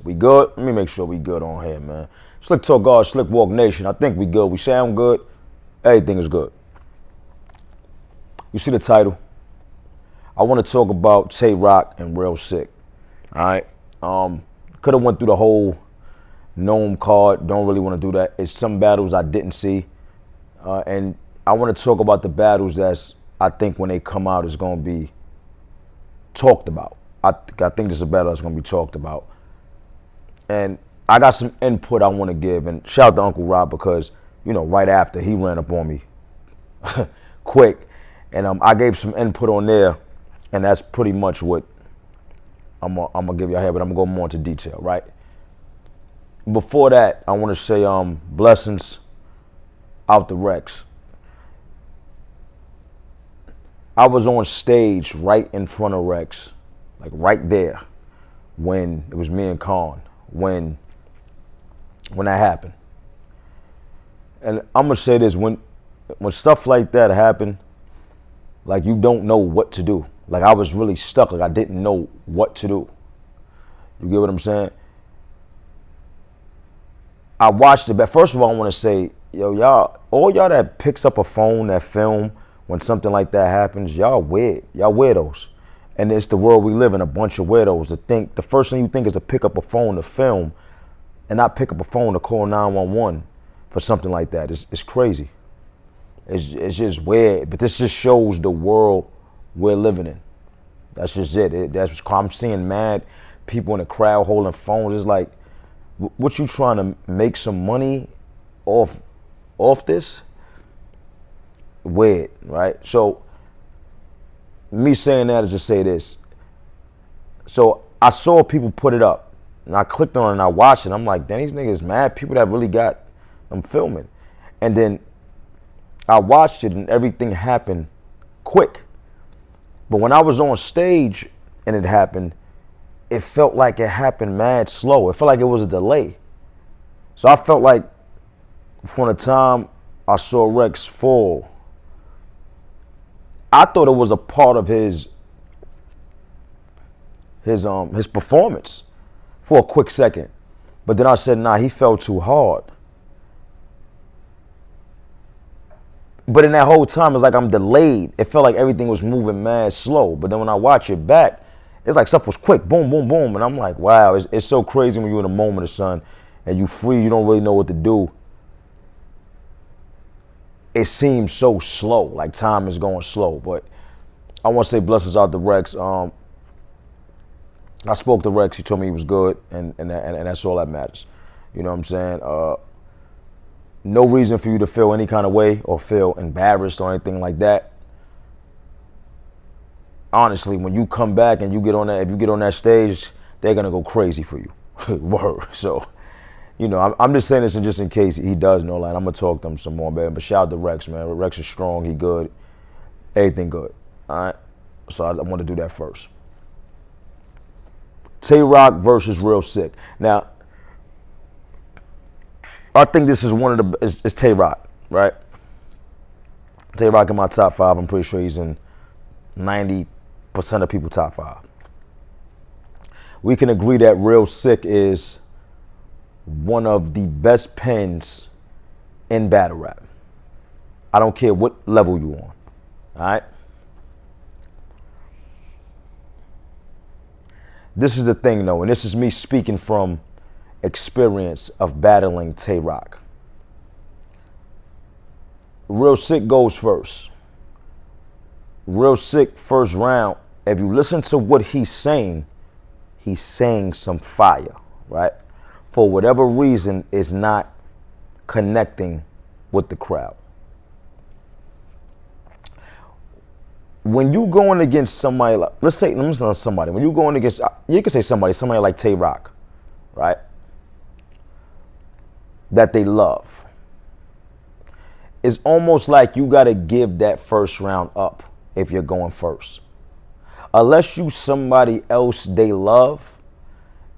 We good? Let me make sure we good on here, man. Slick Talk God, Slick Walk Nation. I think we good. We sound good. Everything is good. You see the title? I want to talk about Tay Roc and Real Sikh. All right. Could have went through the whole gnome card. Don't really want to do that. It's some battles I didn't see, and I want to talk about the battles that's I think when they come out is going to be talked about. I think this is a battle that's going to be talked about, and I got some input I want to give. And shout out to Uncle Rob because right after he ran up on me quick, and I gave some input on there, and that's pretty much what I'm gonna give y'all here. But I'm gonna go more into detail, right? Before that, I want to say blessings out the Rex. I was on stage right in front of Rex, like right there, when it was me and Khan, when that happened. And I'm gonna say this: when stuff like that happen, like you don't know what to do. Like I was really stuck. Like I didn't know what to do. You get what I'm saying? I watched it, but first of all, I want to say, all y'all that picks up a phone, that film, when something like that happens, y'all weird. Y'all weirdos. And it's the world we live in, a bunch of weirdos the first thing you think is to pick up a phone to film and not pick up a phone to call 911 for something like that. It's crazy. It's just weird. But this just shows the world we're living in. That's just it. That's what's I'm seeing mad people in the crowd holding phones. It's like, what you trying to make some money off this? Weird, right? So me saying that is to say this. So I saw people put it up and I clicked on it and I watched it. I'm like, damn, these niggas mad. People that really got them filming. And then I watched it and everything happened quick. But when I was on stage and it happened, it felt like it happened mad slow. It felt like it was a delay. So I felt like from the time I saw Rex fall, I thought it was a part of his performance for a quick second. But then I said, nah, he fell too hard. But in that whole time, it's like I'm delayed. It felt like everything was moving mad slow. But then when I watch it back, it's like stuff was quick, boom, boom, boom. And I'm like, wow, it's so crazy when you're in a moment of sun and you free, you don't really know what to do. It seems so slow, like time is going slow. But I want to say blessings out to Rex. I spoke to Rex, he told me he was good, and that's all that matters. You know what I'm saying? No reason for you to feel any kind of way or feel embarrassed or anything like that. Honestly, when you come back and you get on that, if you get on that stage, they're gonna go crazy for you. Word. So, I'm just saying this just in case he does know. Like I'm gonna talk to him some more, man. But shout out to Rex, man. Rex is strong. He good. Everything good. All right. So I want to do that first. Tay Roc versus Real Sikh. Now, I think this is one of the is Tay Roc, right? Tay Roc in my top 5. I'm pretty sure he's in 90% of people top 5. We can agree that Real Sikh is one of the best pens in battle rap. I don't care what level you on. All right. This is the thing though, and this is me speaking from experience of battling Tay Roc. Real Sikh goes first. Real Sikh first round, if you listen to what he's saying some fire, right? For whatever reason, is not connecting with the crowd. When you going against somebody like, let's say somebody, when you going against, you can say somebody like Tay Roc, right? That they love. It's almost like you got to give that first round up if you're going first. Unless you somebody else they love,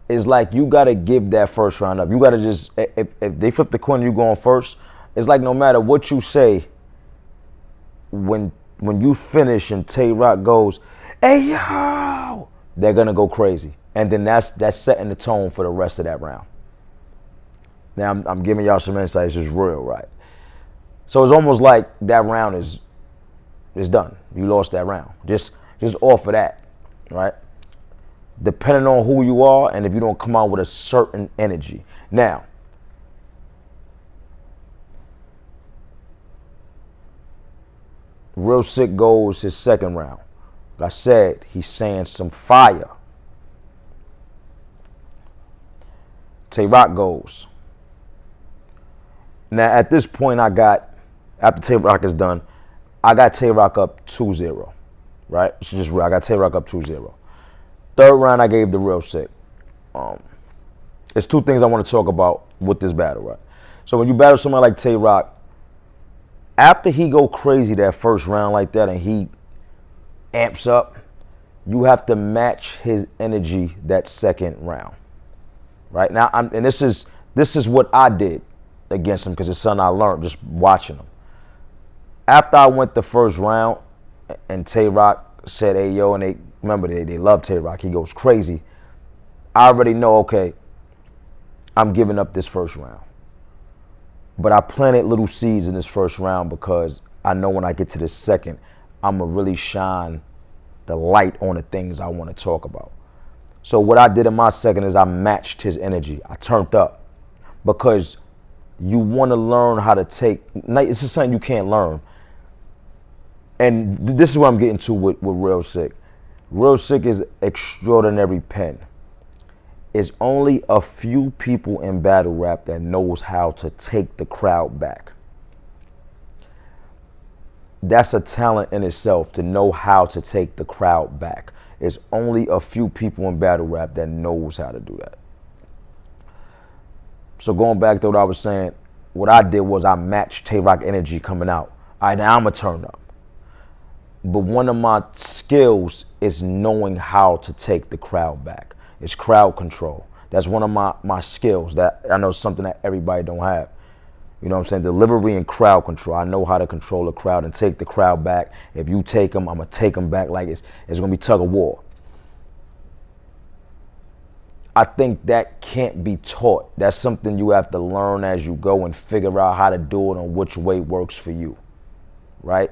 it's like you got to give that first round up. You got to just, if they flip the coin and you going first, it's like no matter what you say, when you finish and Tay Roc goes, hey yo, they're going to go crazy. And then that's setting the tone for the rest of that round. Now I'm giving y'all some insights. It's real, right? So it's almost like that round is done. You lost that round. Just off of that, right? Depending on who you are and if you don't come out with a certain energy. Now, Real Sikh goes his second round. Like I said, he's saying some fire. Tay Roc goes. Now, at this point, after Tay Roc is done, I got Tay Roc up 2-0, right? I got Tay Roc up 2-0. Third round, I gave the Real Sikh. There's two things I want to talk about with this battle, right? So when you battle somebody like Tay Roc, after he go crazy that first round like that and he amps up, you have to match his energy that second round, right? Now, this is what I did against him because it's something I learned just watching him. After I went the first round and Tay Roc said, hey, yo, and they love Tay Roc. He goes crazy. I already know, okay, I'm giving up this first round. But I planted little seeds in this first round because I know when I get to this second, I'm going to really shine the light on the things I want to talk about. So what I did in my second is I matched his energy. I turned up because you want to learn how to take. This is something you can't learn. And this is what I'm getting to with Real Sikh. Real Sikh is extraordinary pen. It's only a few people in battle rap that knows how to take the crowd back. That's a talent in itself, to know how to take the crowd back. It's only a few people in battle rap that knows how to do that. So going back to what I was saying, what I did was I matched Tay Roc energy coming out. All right, now I'm going to turn up. But one of my skills is knowing how to take the crowd back. It's crowd control. That's one of my skills that I know is something that everybody don't have. You know what I'm saying? Delivery and crowd control. I know how to control the crowd and take the crowd back. If you take them, I'm going to take them back like it's going to be tug of war. I think that can't be taught. That's something you have to learn as you go and figure out how to do it and which way works for you. Right?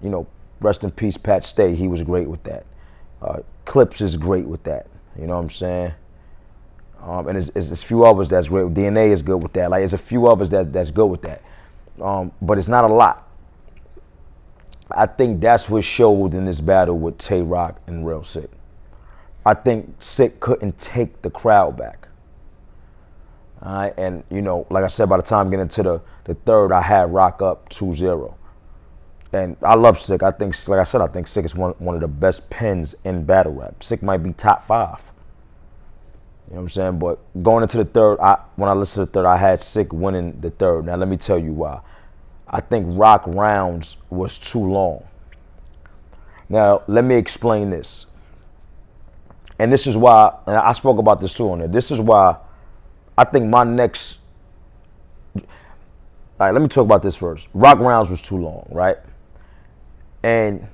You know, rest in peace, Pat Stay. He was great with that. Clips is great with that. You know what I'm saying? And there's a few others that's great. DNA is good with that. Like, there's a few others that's good with that. But it's not a lot. I think that's what showed in this battle with Tay Roc and Real Sikh. I think Sikh couldn't take the crowd back. All right? And, you know, like I said, by the time getting to the third, I had Roc up 2-0. And I love Sikh. I think, like I said, I think Sikh is one of the best pens in battle rap. Sikh might be top 5. You know what I'm saying? But going into the third, when I listened to the third, I had Sikh winning the third. Now, let me tell you why. I think Roc rounds was too long. Now, let me explain this. And this is why, and I spoke about this too on there. This is why I think my next, all right, let me talk about this first. Roc rounds was too long, right? And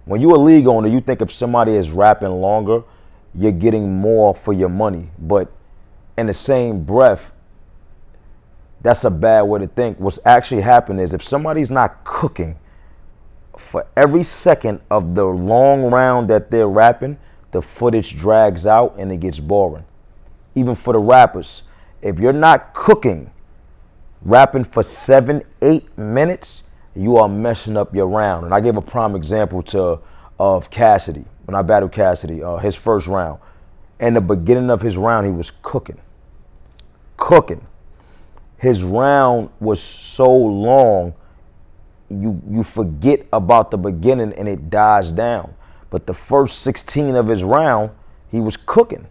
when you're a league owner, you think if somebody is rapping longer, you're getting more for your money. But in the same breath, that's a bad way to think. What's actually happening is if somebody's not cooking, for every second of the long round that they're rapping, the footage drags out and it gets boring. Even for the rappers, if you're not cooking, rapping for 7-8 minutes, you are messing up your round. And I gave a prime example of Cassidy. When I battled Cassidy, his first round. In the beginning of his round, he was cooking. His round was so long, you forget about the beginning and it dies down. But the first 16 of his round, he was cooking.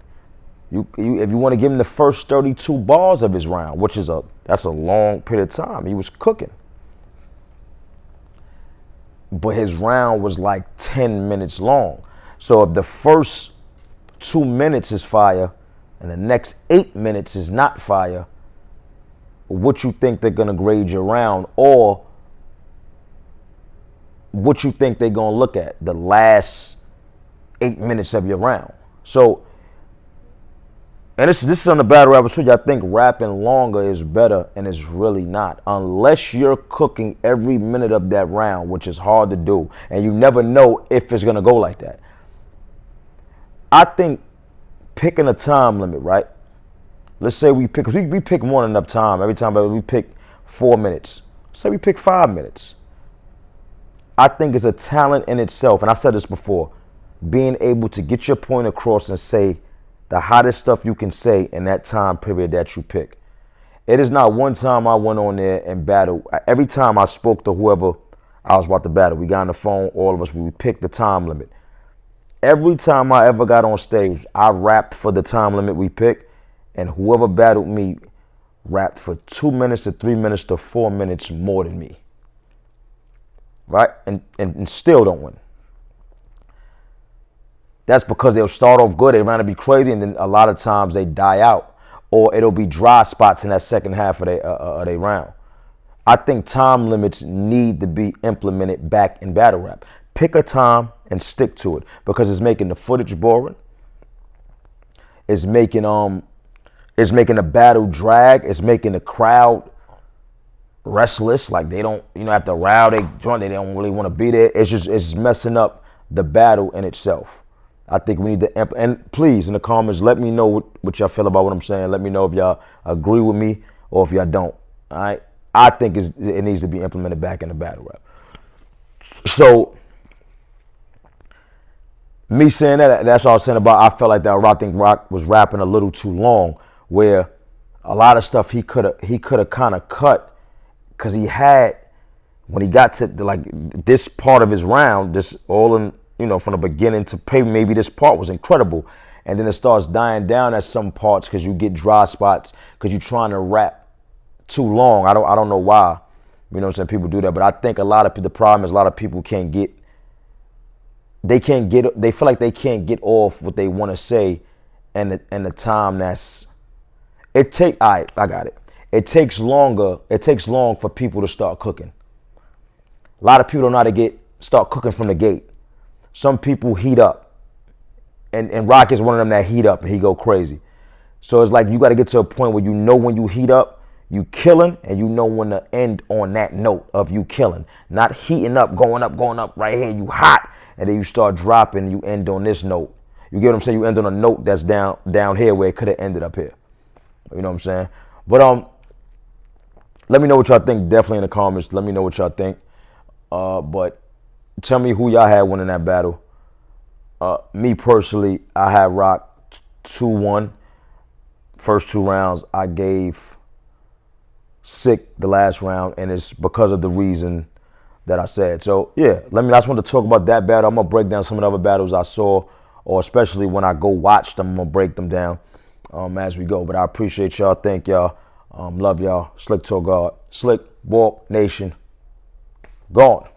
If you want to give him the first 32 bars of his round, which is that's a long period of time, he was cooking. But his round was like 10 minutes long. So if the first 2 minutes is fire and the next 8 minutes is not fire, what you think they're going to grade your round, or what you think they're going to look at, the last 8 minutes of your round. So and this is on the battle rap too. Y'all think rapping longer is better, and it's really not. Unless you're cooking every minute of that round, which is hard to do, and you never know if it's gonna go like that. I think picking a time limit, right? Let's say we pick, we pick more than enough time. Every time we pick 4 minutes. Say we pick 5 minutes. I think it's a talent in itself, and I said this before, being able to get your point across and say the hottest stuff you can say in that time period that you pick. It is not one time I went on there and battled. Every time I spoke to whoever I was about to battle, we got on the phone, all of us, we picked the time limit. Every time I ever got on stage, I rapped for the time limit we picked, and whoever battled me rapped for 2 minutes to 3 minutes to 4 minutes more than me. Right? And still don't win. That's because they'll start off good, they want to be crazy, and then a lot of times they die out, or it'll be dry spots in that second half of their round. I think time limits need to be implemented back in battle rap. Pick a time and stick to it, because it's making the footage boring. It's making the battle drag. It's making the crowd restless. Like they don't, after a round they don't really want to be there. It's messing up the battle in itself. I think we need to, and please in the comments, let me know what y'all feel about what I'm saying. Let me know if y'all agree with me or if y'all don't. All right, I think it needs to be implemented back in the battle rap. So me saying that's all I was saying about. I felt like that I think Roc was rapping a little too long, where a lot of stuff he could have kind of cut, because he had, when he got to like this part of his round, this all in, from the beginning to pay, maybe this part was incredible, and then it starts dying down at some parts because you get dry spots because you're trying to rap too long. I don't know why, what I'm saying, people do that, but I think the problem is a lot of people they feel like they can't get off what they want to say, and the time I got it. It takes long for people to start cooking. A lot of people don't know how to start cooking from the gate. Some people heat up, and Roc is one of them that heat up and he go crazy. So it's like you got to get to a point where when you heat up, you killing, and when to end on that note of you killing, not heating up, going up right here, you hot, and then you start dropping, you end on this note. You get what I'm saying? You end on a note that's down here where it could have ended up here. You know what I'm saying? But let me know what y'all think. Definitely in the comments. Let me know what y'all think. But tell me who y'all had winning that battle. Me personally, I had Roc 2-1. First 2 rounds, I gave Sikh the last round, and it's because of the reason that I said. So yeah, I just want to talk about that battle. I'm gonna break down some of the other battles I saw, or especially when I go watch them, I'm gonna break them down as we go. But I appreciate y'all. Thank y'all. Love y'all. Slick Talk God. Slick Walk Nation. Gone.